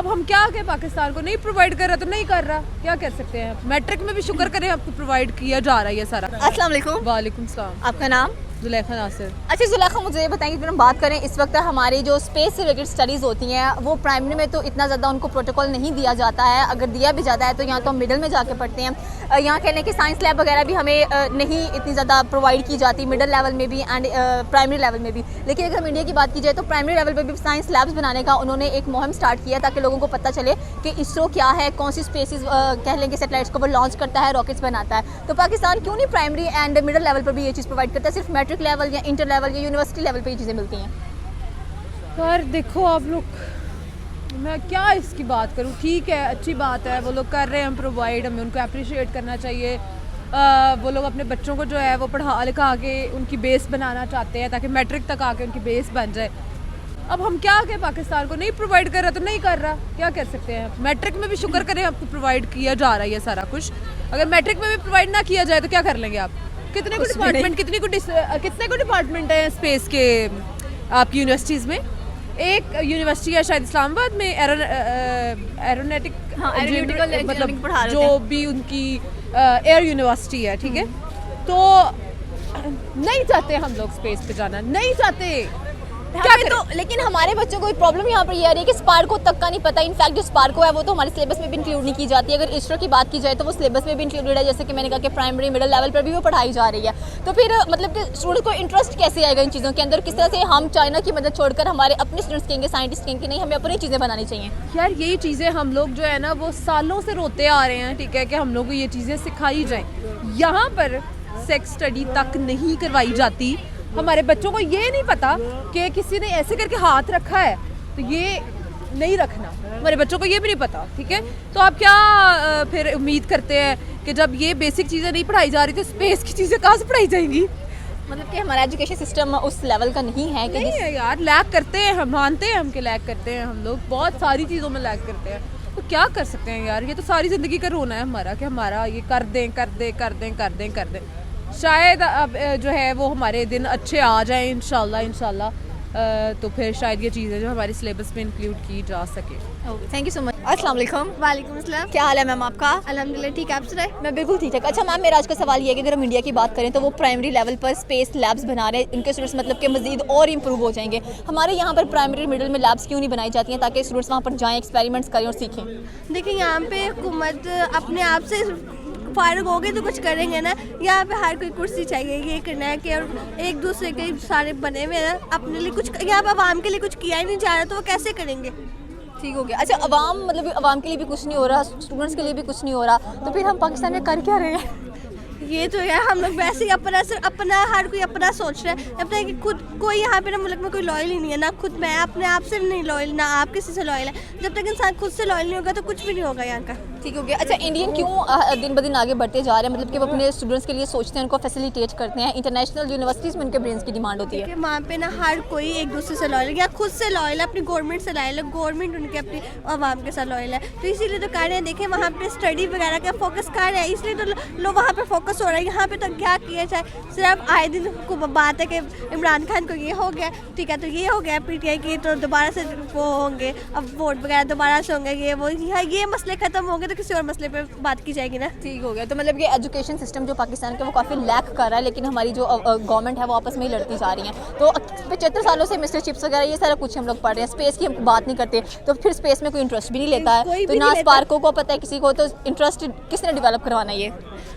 अब हम क्या कहें, पाकिस्तान को नहीं प्रोवाइड कर रहा तो नहीं कर रहा, क्या कर सकते हैं। मैट्रिक में भी शुक्र करें आपको प्रोवाइड किया जा रहा है ये सारा। अस्सलाम वालेकुम। वालेकुम सलाम। आपका नाम? जुलेखा नासिर। अच्छा जुलेखा, मुझे ये बताएंगे कि हम बात करें इस वक्त हमारी जो स्पेस से रिलेटेड स्टडीज़ होती हैं वो प्राइमरी में तो इतना ज़्यादा उनको प्रोटोकॉल नहीं दिया जाता है, अगर दिया भी जाता है तो यहाँ तो हम मिडिल में जाके पढ़ते हैं। यहाँ कह लें कि साइंस लैब वगैरह भी हमें नहीं इतनी ज़्यादा प्रोवाइड की जाती मिडिल लेवल में भी एंड प्राइमरी लेवल में भी। लेकिन अगर हम इंडिया की बात की जाए तो प्राइमरी लेवल पर भी साइंस लैब्स बनाने का उन्होंने एक मुहिम स्टार्ट किया ताकि लोगों को पता चले कि इसरो क्या है, कौन सी स्पेसिस कह लें कि सैटेलाइट्स को वो लॉन्च करता है, रॉकेट्स बनाता है। तो पाकिस्तान क्यों नहीं प्राइमरी एंड मिडिल लेवल पर भी ये चीज़ प्रोवाइड करता है, सिर्फ मैट्रिक लेवल या इंटर लेवल या यूनिवर्सिटी लेवल पे ये चीज़ें मिलती हैं? यार देखो आप लोग, मैं क्या इसकी बात करूँ। ठीक है, अच्छी बात है, वो लोग कर रहे हैं प्रोवाइड, हमें उनको अप्रिशिएट करना चाहिए। वो लोग अपने बच्चों को जो है वो पढ़ा लिखा के उनकी बेस बनाना चाहते हैं ताकि मैट्रिक तक आके उनकी बेस बन जाए। अब हम क्या कहें, पाकिस्तान को नहीं प्रोवाइड कर रहा तो नहीं कर रहा, क्या कर सकते हैं। मैट्रिक में भी शुक्र करें आपको प्रोवाइड किया जा रहा है ये सारा कुछ। अगर मैट्रिक में भी प्रोवाइड ना किया जाए तो क्या कर लेंगे आप। कितने को डिपार्टमेंट कितने को डिपार्टमेंट है स्पेस के आपकी यूनिवर्सिटीज़ में। एक यूनिवर्सिटी है शायद इस्लामाबाद में एरोनॉटिक, मतलब जो भी उनकी एयर यूनिवर्सिटी है, ठीक है। तो नहीं चाहते हम लोग स्पेस पे जाना, नहीं चाहते क्या तो। लेकिन हमारे बच्चों को प्रॉब्लम यहाँ पर ये आ रही है कि स्पार्को तक का नहीं पता। इनफैक्ट जो स्पार्को है वो तो हमारे सिलेबस में भी इंक्लूड नहीं की जाती है। अगर इसरो की बात की जाए तो वो सिलेबस में भी इंक्लूडेड है, जैसे कि मैंने कहा कि प्राइमरी मिडिल लेवल पर भी वो पढ़ाई जा रही है। तो फिर मतलब कि स्टूडेंट को इंटरेस्ट कैसे आएगा इन चीज़ों के अंदर, किस तरह से हम चाइना की मदद छोड़कर हमारे अपने स्टूडेंट्स कहेंगे, साइंटिस्ट कहेंगे नहीं हमें अपनी चीज़ें बनानी चाहिए। यार यही चीज़ें हम लोग जो है ना वो सालों से रोते आ रहे हैं, ठीक है, कि हम लोग को ये चीज़ें सिखाई जाएँ। यहाँ पर सेक्स स्टडी तक नहीं करवाई जाती। हमारे बच्चों को ये नहीं पता कि किसी ने ऐसे करके हाथ रखा है तो ये नहीं रखना, हमारे बच्चों को ये भी नहीं पता, ठीक है। तो आप क्या फिर उम्मीद करते हैं कि जब ये बेसिक चीज़ें नहीं पढ़ाई जा रही तो स्पेस की चीज़ें कहाँ से पढ़ाई जाएंगी। मतलब कि हमारा एजुकेशन सिस्टम उस लेवल का नहीं है कि नहीं है यार, लैग करते हैं हम, मानते हैं हम कि लैग करते हैं हम लोग, बहुत सारी चीज़ों में लैग करते हैं। तो क्या कर सकते हैं यार, ये तो सारी ज़िंदगी का रोना है हमारा कि हमारा ये कर दें कर दें कर दें कर दें कर दें। शायद अब जो है वो हमारे दिन अच्छे आ जाएं इंशाल्लाह, तो फिर शायद ये चीज़ें जो हमारे सिलेबस में इंक्लूड की जा सके। Thank you so much. अस्सलाम वालेकुम। वालेकुम अस्सलाम। क्या हाल है मैम आपका? अल्हम्दुलिल्लाह ठीक है, आप सुनाए? मैं बिल्कुल ठीक है। अच्छा मैम, मेरा आज का सवाल ये है कि अगर हम इंडिया की बात करें तो वो प्राइमरी लेवल पर स्पेस लैब्स बना रहे हैं, उनके स्टूडेंट्स मतलब कि मजीद और इम्प्रूव हो जाएंगे। हमारे यहाँ पर प्राइमरी मिडिल में लैब्स क्यों नहीं बनाई जाती हैं ताकि स्टूडेंट्स वहाँ पर जाएँ, एक्सपेरिमेंट्स करें और सीखें? देखिए यहाँ पे हुकूमत अपने आप से फारुग हो गए तो कुछ करेंगे ना। यहाँ पे हर कोई कुर्सी चाहिए, ये करना है कि और एक दूसरे के सारे बने हुए हैं, अपने लिए कुछ यहाँ पे आवाम के लिए कुछ किया ही नहीं जा रहा तो वो कैसे करेंगे। ठीक हो गया। अच्छा अवाम मतलब अवाम के लिए भी कुछ नहीं हो रहा, स्टूडेंट्स के लिए भी कुछ नहीं हो रहा, तो फिर हम पाकिस्तान में कर क्या रहे हैं? ये तो यार हम लोग वैसे ही अपना हर कोई अपना सोच रहा है, अपना कि खुद कोई यहाँ पे ना मुल्क में कोई लॉयल ही नहीं है, ना खुद मैं अपने आप से नहीं लॉयल, ना आप किसी से लॉयल है। जब तक इंसान खुद से लॉयल नहीं होगा तो कुछ भी नहीं होगा यहाँ का। ठीक हो गया। अच्छा इंडियन क्यों दिन ब दिन आगे बढ़ते जा रहे हैं, मतलब कि वो अपने स्टूडेंट्स के लिए सोचते हैं, उनको फैसिलिटेट करते हैं, इंटरनेशनल यूनिवर्सिटीज़ में उनके ब्रेन्स की डिमांड होती है। वहाँ पे ना हर कोई एक दूसरे से लॉयल है या खुद से लॉयल है, अपनी गवर्नमेंट से लॉयल है, गवर्नमेंट उनके अपनी आवाम के साथ लॉयल है। तो इसीलिए तो कह रहे हैं, देखें वहाँ पे स्टडी वगैरह का फोकस कर रहे हैं, इसलिए तो लोग वहाँ पे फोकस हो रहा है। यहाँ पे तो क्या किया जाए, सिर्फ आए दिन को बात है कि इमरान खान को ये हो गया, ठीक है, तो ये हो गया, PTI की तो दोबारा से वो होंगे, अब वोट वगैरह दोबारा से होंगे, ये वो ये मसले खत्म होंगे तो किसी और मसले पे बात की जाएगी ना। ठीक हो गया। तो मतलब ये एजुकेशन सिस्टम जो पाकिस्तान का वो काफ़ी लैक कर रहा है, लेकिन हमारी जो गवर्नमेंट है वो आपस में ही लड़ती जा रही है। तो 75 सालों से मिस्टर चिप्स वगैरह ये सारा कुछ हम लोग पढ़ रहे हैं, स्पेस की बात नहीं करते, तो फिर स्पेस में कोई इंटरेस्ट भी नहीं लेता है। तो ना स्पार्को को पता है किसी को, तो इंटरेस्ट किसने डेवलप करवाना ये।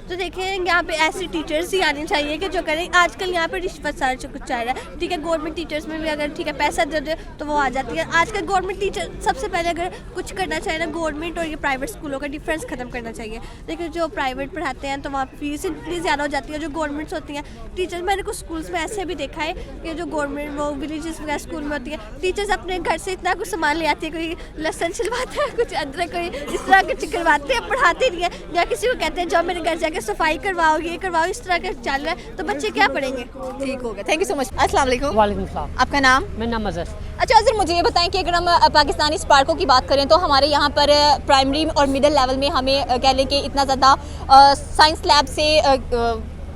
तो देखें यहाँ पे ऐसे टीचर्स ही आने चाहिए कि जो करें। आजकल यहाँ पे रिश्वत सारा कुछ चल रहा है, ठीक है, गवर्नमेंट टीचर्स में भी अगर ठीक है पैसा दे दे तो वो आ जाती है। आजकल गवर्नमेंट टीचर सबसे पहले अगर कुछ करना चाहिए ना, गवर्नमेंट और ये प्राइवेट स्कूलों का डिफरेंस खत्म करना चाहिए। देखिए जो प्राइवेट पढ़ाते हैं तो वहाँ फीस इतनी ज़्यादा हो जाती है, जो गवर्नमेंट्स होती हैं टीचर्स, मैंने कुछ स्कूल्स में ऐसे भी देखा है कि जो गवर्नमेंट वो विलेजेस वगैरह स्कूल में होती है, टीचर्स अपने घर से इतना कुछ सामान ले आती है, कोई लहसुन छिलवाता है, कुछ अदरक, कोई इस तरह कुछ करवाते हैं, पढ़ाते नहीं है। या किसी को कहते हैं जाओ मेरे घर जाके सफाई करवाओ, ये करवाओ, इस तरह का चल रहा है, तो बच्चे क्या पढ़ेंगे। ठीक हो गया, थैंक यू सो मच। अस्सलाम वालेकुम। वालेकुम सलाम। आपका नाम? मेरा नाम अजहर। अच्छा अजहर, मुझे ये बताएं कि अगर हम पाकिस्तानी स्पार्को की बात करें तो हमारे यहाँ पर प्राइमरी और मिडिल लेवल में हमें कह लें कि इतना ज़्यादा साइंस लैब से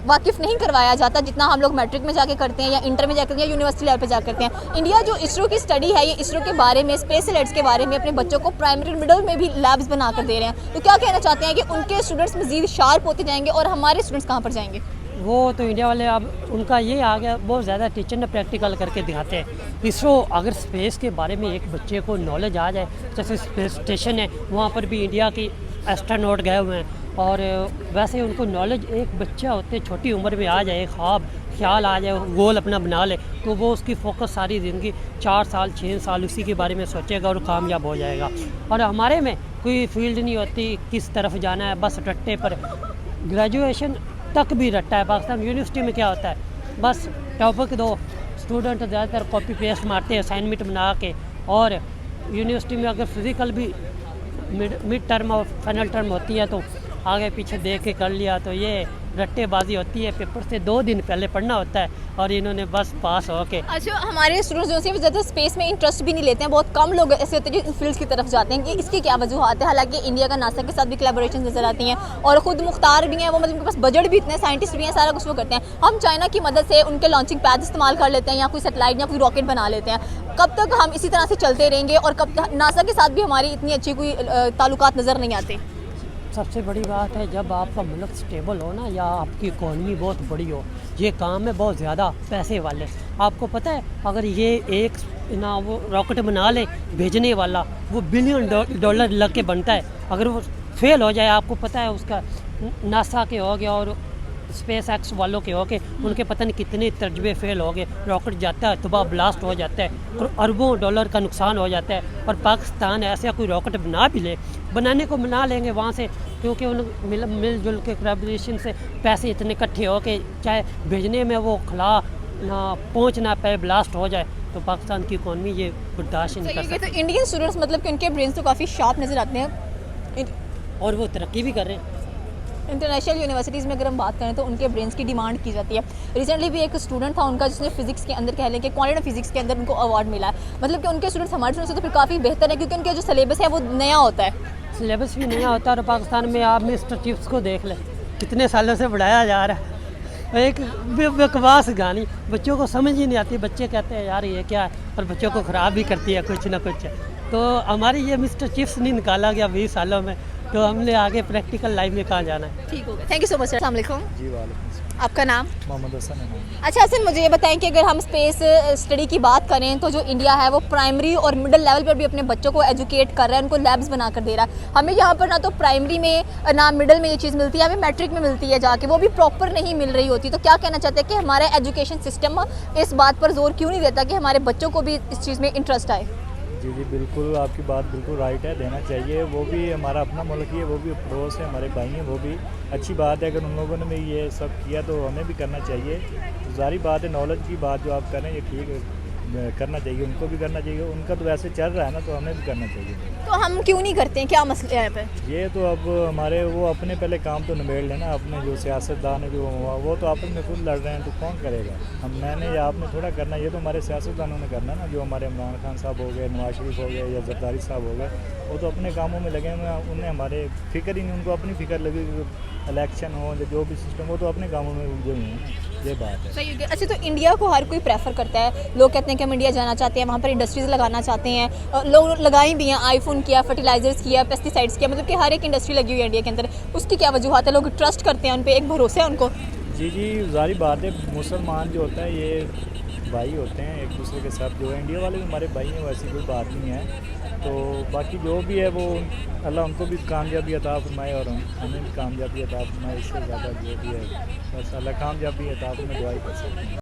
वाकिफ़ नहीं करवाया जाता जितना हम लोग मैट्रिक में जाके करते हैं या इंटर में जाकर या यूनिवर्सिटी लेवल पे जाकर करते हैं। इंडिया जो इसरो की स्टडी है, ये इसरो के बारे में, स्पेस सैटेलाइट्स के बारे में अपने बच्चों को प्राइमरी मिडिल में भी लैब्स बनाकर दे रहे हैं। तो क्या कहना चाहते हैं कि उनके स्टूडेंट्स मज़ीद शार्प होते जाएंगे और हमारे स्टूडेंट्स कहाँ पर जाएंगे? वो तो इंडिया वाले अब उनका ये आ गया, बहुत ज़्यादा टीचर ने प्रैक्टिकल करके दिखाते हैं। इसरो अगर स्पेस के बारे में एक बच्चे को नॉलेज आ जाए, जैसे स्पेस स्टेशन है वहाँ पर भी इंडिया की एस्ट्रोनॉट गए हुए हैं, और वैसे उनको नॉलेज एक बच्चा होते छोटी उम्र में आ जाए, ख्याल आ जाए, गोल अपना बना ले, तो वो उसकी फोकस सारी ज़िंदगी 4 साल 6 साल उसी के बारे में सोचेगा और कामयाब हो जाएगा। और हमारे में कोई फील्ड नहीं होती किस तरफ जाना है, बस रट्टे पर। ग्रेजुएशन तक भी रट्टा है। पाकिस्तान यूनिवर्सिटी में क्या होता है, बस टॉपिक दो, स्टूडेंट ज़्यादातर कॉपी पेस्ट मारते हैं असाइनमेंट बना के। और यूनिवर्सिटी में अगर फिज़िकल भी मिड टर्म और फाइनल टर्म होती है तो आगे पीछे देख के कर लिया, तो ये रट्टेबाजी होती है। पेपर से 2 दिन पहले पढ़ना होता है और इन्होंने बस पास हो के। अच्छा, हमारे स्टूडेंट्स जो हैं ज़्यादा स्पेस में इंटरेस्ट भी नहीं लेते हैं, बहुत कम लोग ऐसे होते हैं जो इन फील्ड्स की तरफ जाते हैं। कि इसकी क्या वजूहत है? हालांकि इंडिया का नासा के साथ भी कोलैबोरेशन नजर आती हैं और ख़ुद मुख्तार भी हैं, वो मतलब उनके पास बजट भी इतने, साइंटिस्ट भी हैं, सारा कुछ वो करते हैं। हम चाइना की मदद से उनके लॉन्चिंग पैड इस्तेमाल कर लेते हैं या कोई सेटेलाइट या कोई रॉकेट बना लेते हैं। कब तक हम इसी तरह से चलते रहेंगे और कब तक नासा के साथ भी हमारी इतनी अच्छी कोई ताल्लुकात नज़र नहीं आते? सबसे बड़ी बात है जब आपका मुल्क स्टेबल हो ना, या आपकी इकॉनमी बहुत बड़ी हो, ये काम है बहुत ज़्यादा पैसे वाले। आपको पता है अगर ये एक ना वो रॉकेट बना ले भेजने वाला, वो $1 बिलियन लग के बनता है। अगर वो फेल हो जाए, आपको पता है उसका नासा के हो गया और स्पेस एक्स वालों के हो के उनके पता नहीं कितने तजर्बे फेल हो गए। रॉकेट जाता है, तबाह ब्लास्ट हो जाता है और अरबों डॉलर का नुकसान हो जाता है। और पाकिस्तान ऐसा कोई रॉकेट बना भी ले, बनाने को बना लेंगे वहाँ से, क्योंकि उन मिलजुल के कोलैबोरेशन से पैसे इतने इकट्ठे हो के चाहे भेजने में वो खला ना पहुँच ना पाए, ब्लास्ट हो जाए, तो पाकिस्तान की इकॉनमी ये बर्दाश्त नहीं कर सकती। तो इंडियन स्टूडेंट्स मतलब कि उनके ब्रेन तो काफ़ी शार्प नज़र आते हैं और वो तरक्की भी कर रहे हैं। इंटरनेशनल यूनिवर्सिटीज़ में अगर हम बात करें तो उनके ब्रेन्स की डिमांड की जाती है। रिसेंटली भी एक स्टूडेंट था उनका जिसने फिजिक्स के अंदर कह लें कि क्वांटिटेटिव फिजिक्स के अंदर उनको अवार्ड मिला है। मतलब कि उनके स्टूडेंट्स हमारे स्टूडेंट्स से तो फिर काफ़ी बेहतर है, क्योंकि उनका जो सिलेबस है वो नया होता है। सिलेबस भी नया होता है और पाकिस्तान में आप मिस्टर चिप्स को देख लें, कितने सालों से बढ़ाया जा रहा है। एक बकवास गानी, बच्चों को समझ ही नहीं आती। बच्चे कहते हैं यार ये क्या है, और बच्चों को ख़राब भी करती है कुछ ना कुछ। तो हमारी ये मिस्टर चिप्स नहीं निकाला गया 20 सालों में, तो हमने आगे प्रैक्टिकल लाइफ में कहाँ जाना है। ठीक हो गया, thank you so much sir. अस्सलाम वालेकुम। जी वालेकुम। आपका नाम? मोहम्मद हसन है। अच्छा हसन, मुझे ये बताएं कि अगर हम स्पेस स्टडी की बात करें तो जो इंडिया है वो प्राइमरी और मिडिल लेवल पर भी अपने बच्चों को एजुकेट कर रहा है, उनको लैब्स बना कर दे रहा है। हमें यहाँ पर ना तो प्राइमरी में ना मिडिल में ये चीज़ मिलती है, हमें मैट्रिक में मिलती है जाके, वो भी प्रॉपर नहीं मिल रही होती। तो क्या कहना चाहते हैं कि हमारा एजुकेशन सिस्टम इस बात पर जोर क्यों नहीं देता कि हमारे बच्चों को भी इस चीज़ में इंटरेस्ट आए? जी जी बिल्कुल, आपकी बात बिल्कुल राइट है, देना चाहिए। वो भी हमारा अपना मुल्क ही है, वो भी पड़ोस है, हमारे भाई हैं, वो भी अच्छी बात है। अगर उन लोगों ने भी ये सब किया तो हमें भी करना चाहिए। तो जारी बात है, नॉलेज की बात जो आप कर रहे हैं ये ठीक है, करना चाहिए, उनको भी करना चाहिए। उनका तो वैसे चल रहा है ना, तो हमें भी करना चाहिए। तो हम क्यों नहीं करते हैं, क्या मसला है यहाँ पे? ये तो अब हमारे वो अपने पहले काम तो निबेड़ लेना, अपने जो सियासतदान है जो वो तो आपस में खुद लड़ रहे हैं, तो कौन करेगा? मैंने या आपने थोड़ा करना, ये तो हमारे सियासतदानों ने करना ना। जो हमारे इमरान खान साहब हो गए, नवाज शरीफ हो गए या जरदारी साहब हो गए, वो तो अपने कामों में लगे हुए हैं, उन्हें हमारे फिक्र ही नहीं, उनको अपनी फ़िक्र लगी। इलेक्शन हो या जो भी सिस्टम हो, तो अपने कामों में उलझे हुए हैं, ये बात है। सही है। अच्छा, तो इंडिया को हर कोई प्रेफर करता है, लोग कहते हैं कि हम इंडिया जाना चाहते हैं, वहाँ पर इंडस्ट्रीज़ लगाना चाहते हैं, लोग लगाई भी हैं, आईफोन किया, फर्टिलाइजर्स किया, पेस्टिसाइड्स किया, मतलब कि हर एक इंडस्ट्री लगी हुई है इंडिया के अंदर। उसकी क्या वजूहत है? लोग ट्रस्ट करते हैं उन पर, एक भरोसा है उनको। जी जी जारी बात है, मुसलमान जो होता है ये भाई होते हैं एक दूसरे के साथ, जो है इंडिया वाले भी हमारे भाई हैं, वैसी कोई बात नहीं है। तो बाकी जो भी है वो अल्लाह उनको भी कामयाबी अता फरमाए और हमें भी कामयाबी अता फरमाए। इससे ज़्यादा जो भी है बस अल्लाह कामयाबी अता फरमाए, दुआई कर सकते हैं।